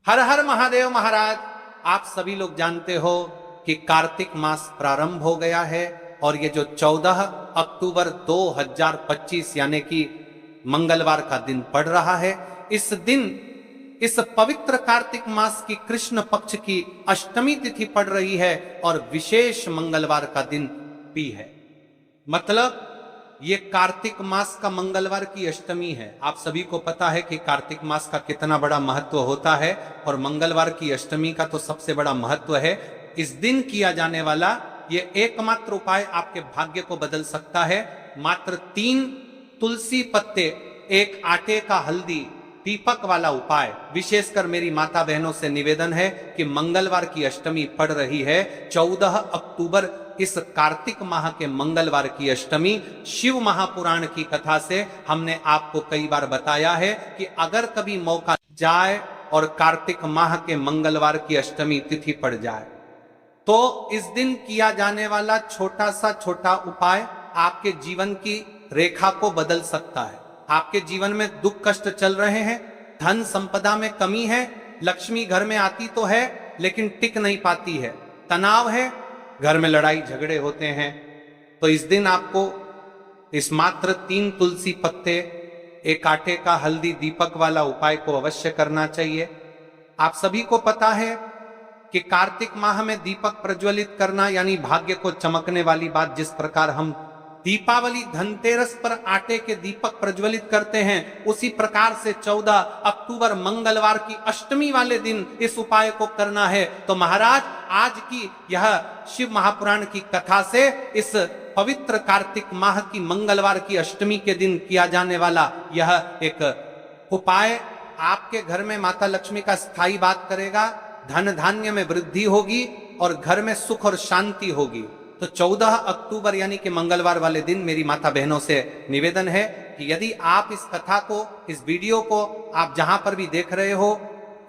हर हर महादेव महाराज। आप सभी लोग जानते हो कि कार्तिक मास प्रारंभ हो गया है और ये जो 14 अक्टूबर 2025 यानी कि मंगलवार का दिन पड़ रहा है, इस दिन इस पवित्र कार्तिक मास की कृष्ण पक्ष की अष्टमी तिथि पड़ रही है और विशेष मंगलवार का दिन भी है। मतलब ये कार्तिक मास का मंगलवार की अष्टमी है। आप सभी को पता है कि कार्तिक मास का कितना बड़ा महत्व होता है और मंगलवार की अष्टमी का तो सबसे बड़ा महत्व है। इस दिन किया जाने वाला ये एकमात्र उपाय आपके भाग्य को बदल सकता है। मात्र 3 तुलसी पत्ते, 1 आटे का हल्दी दीपक वाला उपाय। विशेषकर मेरी माता बहनों से निवेदन है कि मंगलवार की अष्टमी पड़ रही है, 14 अक्टूबर इस कार्तिक माह के मंगलवार की अष्टमी। शिव महापुराण की कथा से हमने आपको कई बार बताया है कि अगर कभी मौका जाए और कार्तिक माह के मंगलवार की अष्टमी तिथि पड़ जाए तो इस दिन किया जाने वाला छोटा सा छोटा उपाय आपके जीवन की रेखा को बदल सकता है। आपके जीवन में दुख कष्ट चल रहे हैं, धन संपदा में कमी है, लक्ष्मी घर में आती तो है लेकिन टिक नहीं पाती है, तनाव है, घर में लड़ाई झगड़े होते हैं, तो इस दिन आपको इस मात्र 3 तुलसी पत्ते, 1 आटे का हल्दी दीपक वाला उपाय को अवश्य करना चाहिए। आप सभी को पता है कि कार्तिक माह में दीपक प्रज्वलित करना यानी भाग्य को चमकने वाली बात। जिस प्रकार हम दीपावली धनतेरस पर आटे के दीपक प्रज्वलित करते हैं, उसी प्रकार से 14 अक्टूबर मंगलवार की अष्टमी वाले दिन इस उपाय को करना है। तो महाराज, आज की यह शिव महापुराण की कथा से इस पवित्र कार्तिक माह की मंगलवार की अष्टमी के दिन किया जाने वाला यह एक उपाय आपके घर में माता लक्ष्मी का स्थायी बात करेगा, धन धान्य में वृद्धि होगी और घर में सुख और शांति होगी। तो 14 अक्टूबर यानी कि मंगलवार वाले दिन मेरी माता बहनों से निवेदन है कि यदि आप इस कथा को, इस वीडियो को आप जहां पर भी देख रहे हो,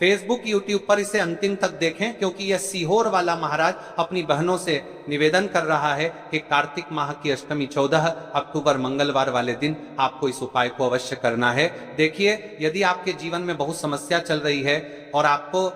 फेसबुक यूट्यूब पर इसे अंतिम तक देखें, क्योंकि यह सीहोर वाला महाराज अपनी बहनों से निवेदन कर रहा है कि कार्तिक माह की अष्टमी 14 अक्टूबर मंगलवार वाले दिन आपको इस उपाय को अवश्य करना है। देखिए, यदि आपके जीवन में बहुत समस्या चल रही है और आपको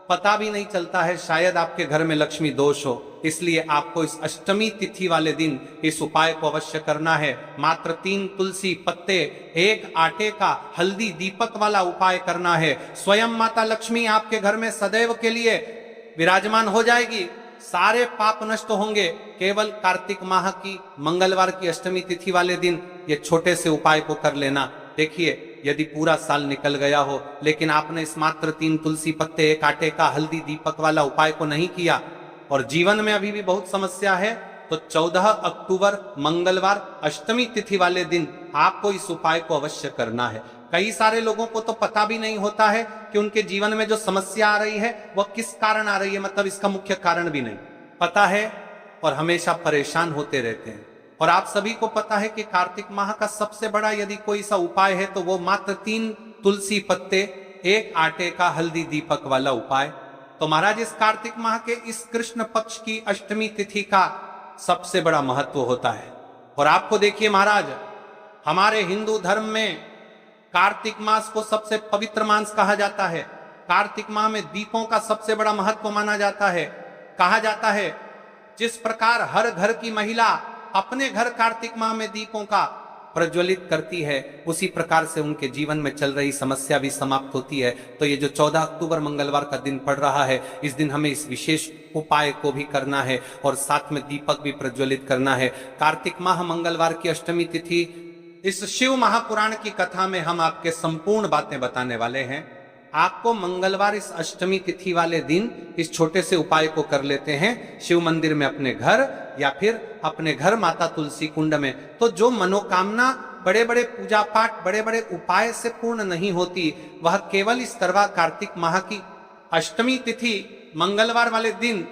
पता भी नहीं चलता है, शायद आपके घर में लक्ष्मी दोष हो, इसलिए आपको इस अष्टमी तिथि वाले दिन इस उपाय को अवश्य करना है। मात्र 3 तुलसी पत्ते, 1 आटे का हल्दी दीपक वाला उपाय करना है। स्वयं माता लक्ष्मी आपके घर में सदैव के लिए विराजमान हो जाएगी, सारे पाप नष्ट होंगे। केवल कार्तिक माह की मंगलवार की अष्टमी तिथि वाले दिन ये छोटे से उपाय को कर लेना। देखिए, यदि पूरा साल निकल गया हो लेकिन आपने इस मात्र 3 तुलसी पत्ते, 1 आटे का हल्दी दीपक वाला उपाय को नहीं किया और जीवन में अभी भी बहुत समस्या है, तो 14 अक्टूबर मंगलवार अष्टमी तिथि वाले दिन आपको इस उपाय को अवश्य करना है। कई सारे लोगों को तो पता भी नहीं होता है कि उनके जीवन में जो समस्या आ रही है वह किस कारण आ रही है, मतलब इसका मुख्य कारण भी नहीं पता है और हमेशा परेशान होते रहते हैं। और आप सभी को पता है कि कार्तिक माह का सबसे बड़ा यदि कोई सा उपाय है तो वो मात्र 3 तुलसी पत्ते, 1 आटे का हल्दी दीपक वाला उपाय। तो महाराज, इस कार्तिक माह के इस कृष्ण पक्ष की अष्टमी तिथि का सबसे बड़ा महत्व होता है। और आपको देखिए महाराज, हमारे हिंदू धर्म में कार्तिक मास को सबसे पवित्र मास कहा जाता है। कार्तिक माह में दीपों का सबसे बड़ा महत्व माना जाता है। कहा जाता है जिस प्रकार हर घर की महिला अपने घर कार्तिक माह में दीपों का प्रज्वलित करती है, उसी प्रकार से उनके जीवन में चल रही समस्या भी समाप्त होती है। तो ये जो 14 अक्टूबर मंगलवार का दिन पड़ रहा है, इस दिन हमें इस विशेष उपाय को भी करना है और साथ में दीपक भी प्रज्वलित करना है। कार्तिक माह मंगलवार की अष्टमी तिथि, इस शिव महापुराण की कथा में हम आपके संपूर्ण बातें बताने वाले हैं। आपको मंगलवार इस अष्टमी तिथि वाले दिन इस छोटे से उपाय को कर लेते हैं शिव मंदिर में अपने घर या फिर अपने घर माता तुलसी कुंड में। तो जो मनोकामना बड़े बड़े पूजा पाठ, बड़े बड़े उपाय से पूर्ण नहीं होती, वह केवल इस तरवा कार्तिक माह की अष्टमी तिथि मंगलवार वाले दिन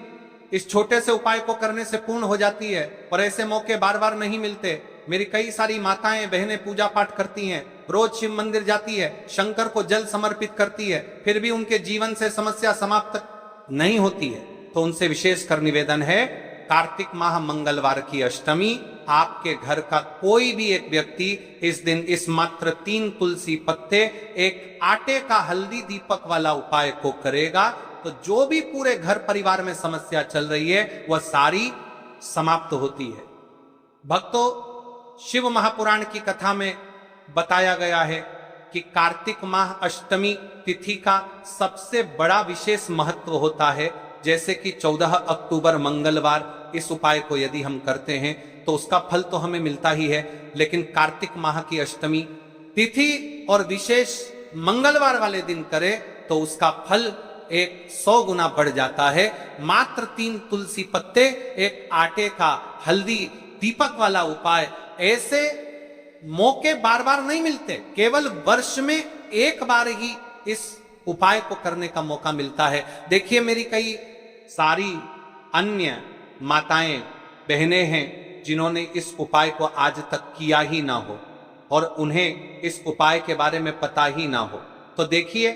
इस छोटे से उपाय को करने से पूर्ण हो जाती है। और ऐसे मौके बार बार नहीं मिलते। मेरी कई सारी माताएं बहनें पूजा पाठ करती हैं, रोज शिव मंदिर जाती है, शंकर को जल समर्पित करती है, फिर भी उनके जीवन से समस्या समाप्त नहीं होती है। तो उनसे विशेष कर निवेदन है, कार्तिक माह मंगलवार की अष्टमी आपके घर का कोई भी एक व्यक्ति इस दिन इस मात्र 3 तुलसी पत्ते, एक आटे का हल्दी दीपक वाला उपाय को करेगा तो जो भी पूरे घर परिवार में समस्या चल रही है वह सारी समाप्त होती है। भक्तों, शिव महापुराण की कथा में बताया गया है कि कार्तिक माह अष्टमी तिथि का सबसे बड़ा विशेष महत्व होता है। जैसे कि 14 अक्टूबर मंगलवार इस उपाय को यदि हम करते हैं तो उसका फल तो हमें मिलता ही है, लेकिन कार्तिक माह की अष्टमी तिथि और विशेष मंगलवार वाले दिन करें तो उसका फल 100 गुना बढ़ जाता है। मात्र 3 तुलसी पत्ते, एक आटे का हल्दी दीपक वाला उपाय, ऐसे मौके बार बार नहीं मिलते, केवल वर्ष में एक बार ही इस उपाय को करने का मौका मिलता है। देखिए, मेरी कई सारी अन्य माताएं बहनें हैं जिन्होंने इस उपाय को आज तक किया ही ना हो और उन्हें इस उपाय के बारे में पता ही ना हो। तो देखिए,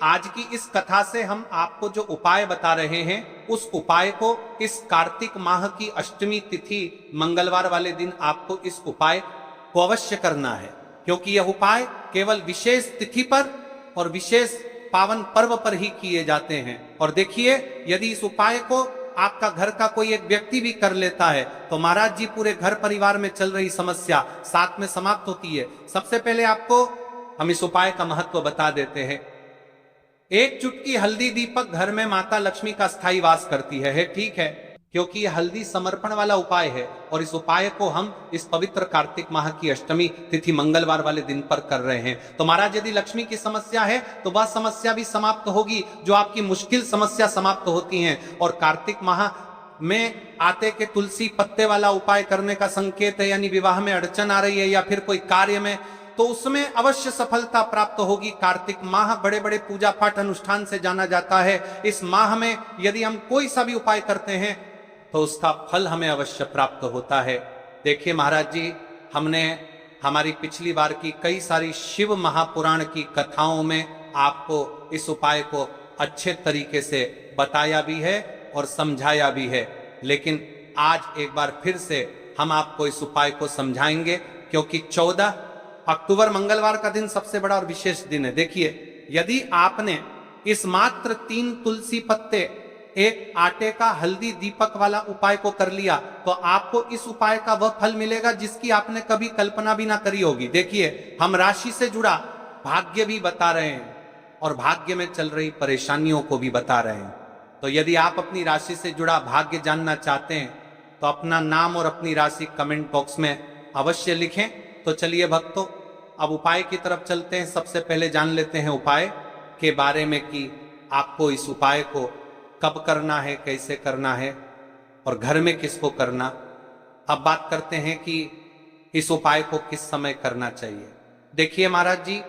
आज की इस कथा से हम आपको जो उपाय बता रहे हैं उस उपाय को इस कार्तिक माह की अष्टमी तिथि मंगलवार वाले दिन आपको इस उपाय को अवश्य करना है, क्योंकि यह उपाय केवल विशेष तिथि पर और विशेष पावन पर्व पर ही किए जाते हैं। और देखिए, यदि इस उपाय को आपका घर का कोई एक व्यक्ति भी कर लेता है तो महाराज जी पूरे घर परिवार में चल रही समस्या साथ में समाप्त होती है। सबसे पहले आपको हम इस उपाय का महत्व बता देते हैं। एक चुटकी हल्दी दीपक घर में माता लक्ष्मी का स्थायी वास करती है, ठीक है, क्योंकि यह हल्दी समर्पण वाला उपाय है और इस उपाय को हम इस पवित्र कार्तिक माह की अष्टमी तिथि मंगलवार वाले दिन पर कर रहे हैं। तो महाराज, यदि लक्ष्मी की समस्या है तो वह समस्या भी समाप्त होगी, जो आपकी मुश्किल समस्या समाप्त होती हैं। और कार्तिक माह में आटे के तुलसी पत्ते वाला उपाय करने का संकेत है, यानी विवाह में अड़चन आ रही है या फिर कोई कार्य में, तो उसमें अवश्य सफलता प्राप्त होगी। कार्तिक माह बड़े बड़े पूजा पाठ अनुष्ठान से जाना जाता है। इस माह में यदि हम कोई सा भी उपाय करते हैं तो उसका फल हमें अवश्य प्राप्त होता है। देखिए महाराज जी, हमने हमारी पिछली बार की कई सारी शिव महापुराण की कथाओं में आपको इस उपाय को अच्छे तरीके से बताया भी है और समझाया भी है, लेकिन आज एक बार फिर से हम आपको इस उपाय को समझाएंगे, क्योंकि 14 अक्टूबर मंगलवार का दिन सबसे बड़ा और विशेष दिन है। देखिए, यदि आपने इस मात्र 3 तुलसी पत्ते, एक आटे का हल्दी दीपक वाला उपाय को कर लिया तो आपको इस उपाय का वह फल मिलेगा जिसकी आपने कभी कल्पना भी ना करी होगी। देखिए, हम राशि से जुड़ा भाग्य भी बता रहे हैं और भाग्य में चल रही परेशानियों को भी बता रहे हैं। तो यदि आप अपनी राशि से जुड़ा भाग्य जानना चाहते हैं तो अपना नाम और अपनी राशि कमेंट बॉक्स में अवश्य लिखें। तो चलिए भक्तों, अब उपाय की तरफ चलते हैं। सबसे पहले जान लेते हैं उपाय के बारे में कि आपको इस उपाय को कब करना है, कैसे करना है और घर में किसको करना। अब बात करते हैं कि इस उपाय को किस समय करना चाहिए। देखिए महाराज जी,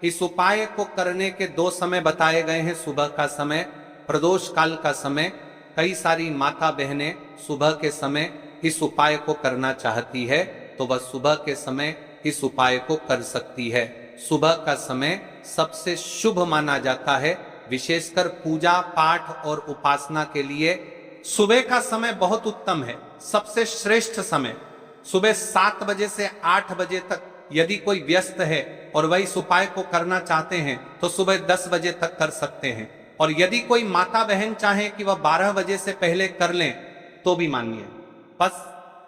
इस उपाय को करने के 2 समय बताए गए हैं। सुबह का समय, प्रदोष काल का समय। कई सारी माता बहनें सुबह के समय इस उपाय को करना चाहती है तो वह सुबह के समय इस उपाय को कर सकती है। सुबह का समय सबसे शुभ माना जाता है, विशेषकर पूजा पाठ और उपासना के लिए सुबह का समय बहुत उत्तम है। सबसे श्रेष्ठ समय सुबह 7 बजे से 8 बजे तक। यदि कोई व्यस्त है और वह इस उपाय को करना चाहते हैं तो सुबह 10 बजे तक कर सकते हैं, और यदि कोई माता बहन चाहे कि वह 12 बजे से पहले कर लें तो भी मानिए। बस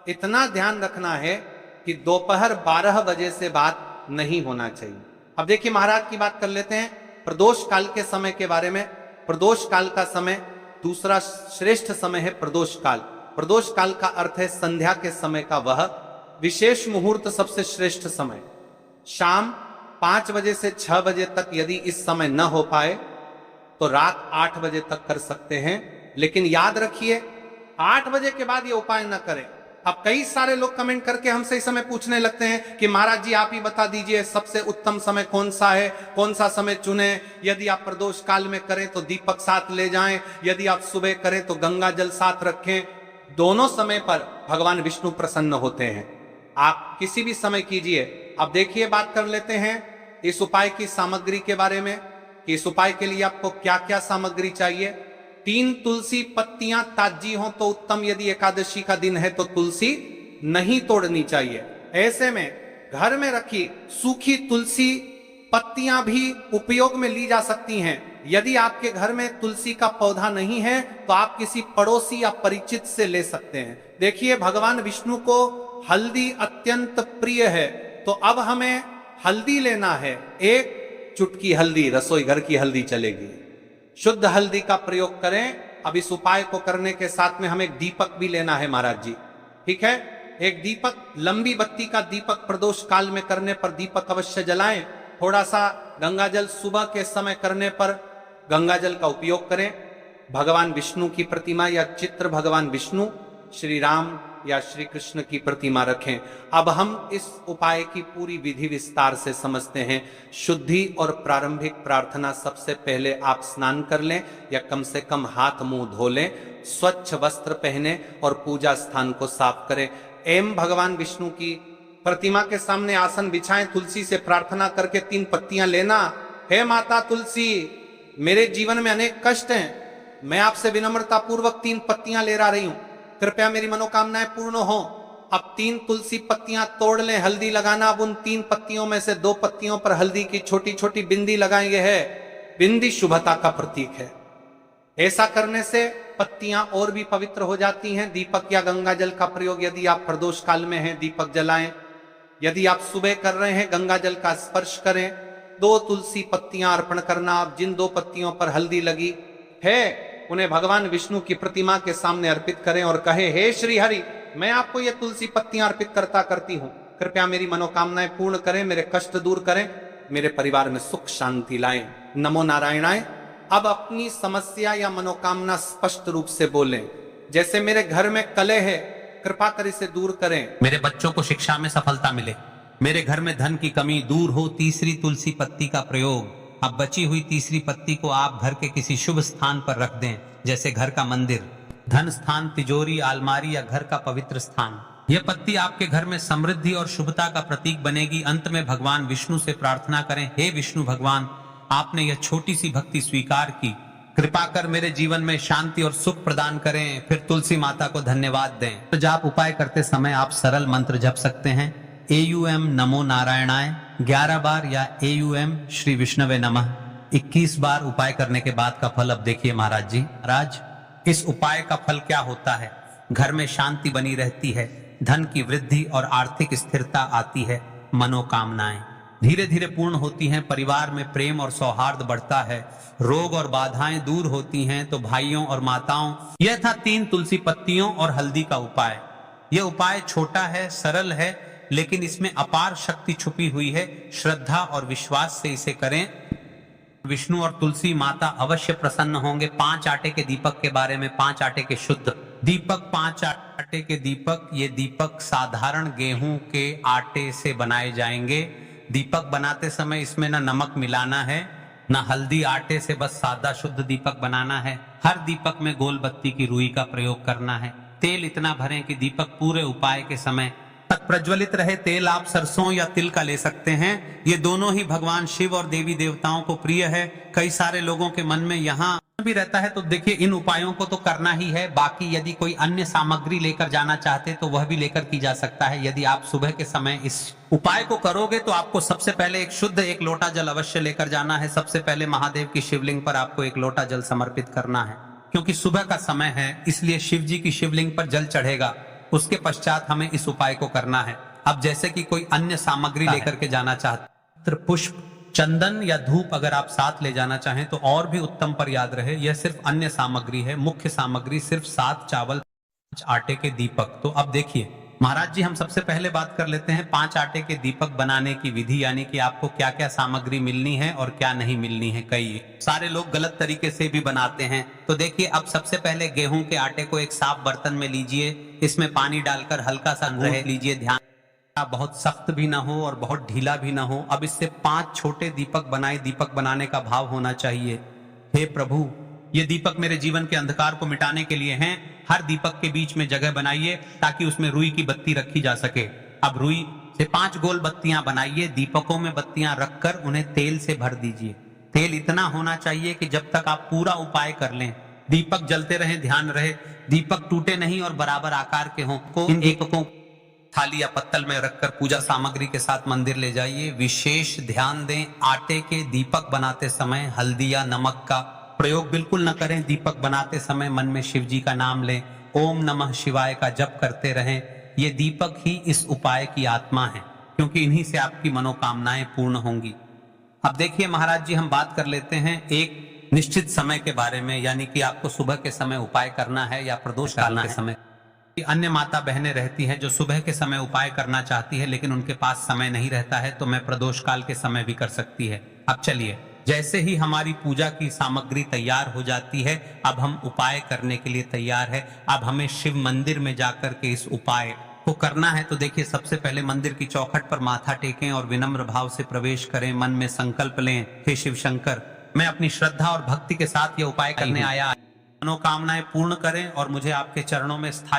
इतना ध्यान रखना है कि दोपहर 12 बजे से बाद नहीं होना चाहिए। अब देखिए महाराज की बात कर लेते हैं प्रदोष काल के समय के बारे में। प्रदोष काल का समय दूसरा श्रेष्ठ समय है प्रदोष काल। प्रदोष काल का अर्थ है संध्या के समय का वह विशेष मुहूर्त, सबसे श्रेष्ठ समय। शाम 5 बजे से 6 बजे तक यदि इस समय न हो पाए तो रात 8 बजे तक कर सकते हैं, लेकिन याद रखिए 8 बजे के बाद ये उपाय न करें। अब कई सारे लोग कमेंट करके हमसे इस समय पूछने लगते हैं कि महाराज जी आप ही बता दीजिए सबसे उत्तम समय कौन सा है, कौन सा समय चुने। यदि आप प्रदोष काल में करें तो दीपक साथ ले जाएं, यदि आप सुबह करें तो गंगा जल साथ रखें। दोनों समय पर भगवान विष्णु प्रसन्न होते हैं, आप किसी भी समय कीजिए। अब देखिए, बात कर लेते हैं इस उपाय की सामग्री के बारे में कि इस उपाय के लिए आपको क्या क्या सामग्री चाहिए। 3 तुलसी पत्तियां ताजी हो तो उत्तम, यदि एकादशी का दिन है तो तुलसी नहीं तोड़नी चाहिए। ऐसे में घर में रखी सूखी तुलसी पत्तियां भी उपयोग में ली जा सकती हैं। यदि आपके घर में तुलसी का पौधा नहीं है तो आप किसी पड़ोसी या परिचित से ले सकते हैं। देखिए, भगवान विष्णु को हल्दी अत्यंत प्रिय है, तो अब हमें हल्दी लेना है। एक चुटकी हल्दी, रसोई घर की हल्दी चलेगी, शुद्ध हल्दी का प्रयोग करें। अब इस उपाय को करने के साथ में हमें एक दीपक भी लेना है महाराज जी, ठीक है। एक दीपक, लंबी बत्ती का दीपक प्रदोष काल में करने पर दीपक अवश्य जलाएं। थोड़ा सा गंगाजल सुबह के समय करने पर गंगाजल का उपयोग करें। भगवान विष्णु की प्रतिमा या चित्र, भगवान विष्णु, श्री राम या श्री कृष्ण की प्रतिमा रखें। अब हम इस उपाय की पूरी विधि विस्तार से समझते हैं। शुद्धि और प्रारंभिक प्रार्थना, सबसे पहले आप स्नान कर लें या कम से कम हाथ मुंह धो लें, स्वच्छ वस्त्र पहने और पूजा स्थान को साफ करें। एवं भगवान विष्णु की प्रतिमा के सामने आसन बिछाएं, तुलसी से प्रार्थना करके 3 पत्तियां लेना। हे माता तुलसी, मेरे जीवन में अनेक कष्ट हैं, मैं आपसे विनम्रता पूर्वक 3 पत्तियां ले रही हूं, कृपया मेरी मनोकामनाएं पूर्ण हो। अब 3 तुलसी पत्तियां तोड़ लें, हल्दी लगाना। अब उन 3 पत्तियों में से 2 पत्तियों पर हल्दी की छोटी छोटी बिंदी लगाएंगे। है बिंदी शुभता का प्रतीक है। ऐसा करने से पत्तियां और भी पवित्र हो जाती हैं। दीपक या गंगा जल का प्रयोग, यदि आप प्रदोष काल में हैं, दीपक जलाएं। यदि आप सुबह कर रहे हैं, गंगा जल का स्पर्श करें। 2 तुलसी पत्तियां अर्पण करना। आप जिन 2 पत्तियों पर हल्दी लगी है, उन्हें भगवान विष्णु की प्रतिमा के सामने अर्पित करें और कहे, हे श्री हरि, मैं आपको ये तुलसी पत्तियां अर्पित करती हूं, कृपया मेरी मनोकामनाएं पूर्ण करें, मेरे कष्ट दूर करें, मेरे परिवार में सुख शांति लाएं। नमो नारायणाय। अब अपनी समस्या या मनोकामना स्पष्ट रूप से बोलें। जैसे, मेरे घर में कलह है, कृपा कर इसे दूर करें। मेरे बच्चों को शिक्षा में सफलता मिले, मेरे घर में धन की कमी दूर हो। तीसरी तुलसी पत्ती का प्रयोग। अब बची हुई तीसरी पत्ती को आप घर के किसी शुभ स्थान पर रख दें, जैसे घर का मंदिर, धन स्थान, तिजोरी, अलमारी या घर का पवित्र स्थान। यह पत्ती आपके घर में समृद्धि और शुभता का प्रतीक बनेगी। अंत में भगवान विष्णु से प्रार्थना करें, हे विष्णु भगवान, आपने यह छोटी सी भक्ति स्वीकार की, कृपा कर मेरे जीवन में शांति और सुख प्रदान करें। फिर तुलसी माता को धन्यवाद दें। तो जाप उपाय करते समय आप सरल मंत्र जप सकते हैं। AUM नमो नारायणाय 11 बार या AUM श्री विष्णवे नमः 21 बार उपाय करने के बाद का फल अब देखिए महाराज जी। महाराज, इस उपाय का फल क्या होता है? घर में शांति बनी रहती है, धन की वृद्धि और आर्थिक स्थिरता आती है, मनोकामनाएं धीरे धीरे पूर्ण होती हैं, परिवार में प्रेम और सौहार्द बढ़ता है, रोग और बाधाएं दूर होती हैं। तो भाइयों और माताओं, यह था 3 तुलसी पत्तियों और हल्दी का उपाय। यह उपाय छोटा है, सरल है, लेकिन इसमें अपार शक्ति छुपी हुई है। श्रद्धा और विश्वास से इसे करें, विष्णु और तुलसी माता अवश्य प्रसन्न होंगे। 5 आटे के दीपक के बारे में, 5 आटे के शुद्ध दीपक, 5 आटे के दीपक। ये दीपक साधारण गेहूं के आटे से बनाए जाएंगे। दीपक बनाते समय इसमें ना नमक मिलाना है, ना हल्दी, आटे से बस सादा शुद्ध दीपक बनाना है। हर दीपक में गोल बत्ती की रुई का प्रयोग करना है। तेल इतना भरें कि दीपक पूरे उपाय के समय तक प्रज्वलित रहे। तेल आप सरसों या तिल का ले सकते हैं। ये दोनों ही भगवान शिव और देवी देवताओं को प्रिय है। कई सारे लोगों के मन में यहाँ भी रहता है, तो देखिए इन उपायों को तो करना ही है। बाकी यदि कोई अन्य सामग्री लेकर जाना चाहते तो वह भी लेकर की जा सकता है। यदि आप सुबह के समय इस उपाय को करोगे तो आपको सबसे पहले एक शुद्ध 1 लोटा जल अवश्य लेकर जाना है। सबसे पहले महादेव की शिवलिंग पर आपको 1 लोटा जल समर्पित करना है, क्योंकि सुबह का समय है, इसलिए शिव जी की शिवलिंग पर जल चढ़ेगा। उसके पश्चात हमें इस उपाय को करना है। अब जैसे कि कोई अन्य सामग्री लेकर के जाना चाहते, पुष्प, चंदन या धूप अगर आप साथ ले जाना चाहें तो और भी उत्तम, पर याद रहे यह सिर्फ अन्य सामग्री है। मुख्य सामग्री सिर्फ 7 चावल, 5 आटे के दीपक। तो अब देखिए महाराज जी, हम सबसे पहले बात कर लेते हैं 5 आटे के दीपक बनाने की विधि, यानी कि आपको क्या क्या सामग्री मिलनी है और क्या नहीं मिलनी है। कई सारे लोग गलत तरीके से भी बनाते हैं। तो देखिए, अब सबसे पहले गेहूं के आटे को एक साफ बर्तन में लीजिए, इसमें पानी डालकर हल्का सा रह लीजिए, ध्यान बहुत सख्त भी ना हो और बहुत ढीला भी ना हो। अब इससे 5 छोटे दीपक बनाए। दीपक बनाने का भाव होना चाहिए, हे प्रभु, ये दीपक मेरे जीवन के अंधकार को मिटाने के लिए हैं। हर दीपक के बीच में जगह बनाइए ताकि उसमें रुई की बत्ती रखी जा सके। अब रुई से 5 गोल बत्तियां बनाइए। दीपकों में बत्तियां रखकर उन्हें तेल से भर दीजिए। तेल इतना होना चाहिए कि जब तक आप पूरा उपाय कर लें दीपक जलते रहे, ध्यान रहे दीपक टूटे नहीं और बराबर आकार के हों। इन एककों थाली या पत्तल में रखकर पूजा सामग्री के साथ मंदिर ले जाइए। विशेष ध्यान दें, आटे के दीपक बनाते समय हल्दी या नमक का प्रयोग बिल्कुल न करें। दीपक बनाते समय मन में शिव जी का नाम लें, ओम नमः शिवाय का जप करते रहें। ये दीपक ही इस उपाय की आत्मा है, क्योंकि इन्हीं से आपकी मनोकामनाएं पूर्ण होंगी। अब देखिए महाराज जी, हम बात कर लेते हैं एक निश्चित समय के बारे में, यानी कि आपको सुबह के समय उपाय करना है या प्रदोष काल के समय। अन्य माता बहनें रहती हैं जो सुबह के समय उपाय करना चाहती है, लेकिन उनके पास समय नहीं रहता है, तो मैं प्रदोष काल के समय भी कर सकती है। अब चलिए, जैसे ही हमारी पूजा की सामग्री तैयार हो जाती है, अब हम उपाय करने के लिए तैयार है। अब हमें शिव मंदिर में जाकर के इस उपाय को करना है। तो देखिए, सबसे पहले मंदिर की चौखट पर माथा टेकें और विनम्र भाव से प्रवेश करें। मन में संकल्प लें, हे शिव शंकर, मैं अपनी श्रद्धा और भक्ति के साथ यह उपाय करने आया, मनोकामनाएं पूर्ण करें और मुझे आपके चरणों में स्थायी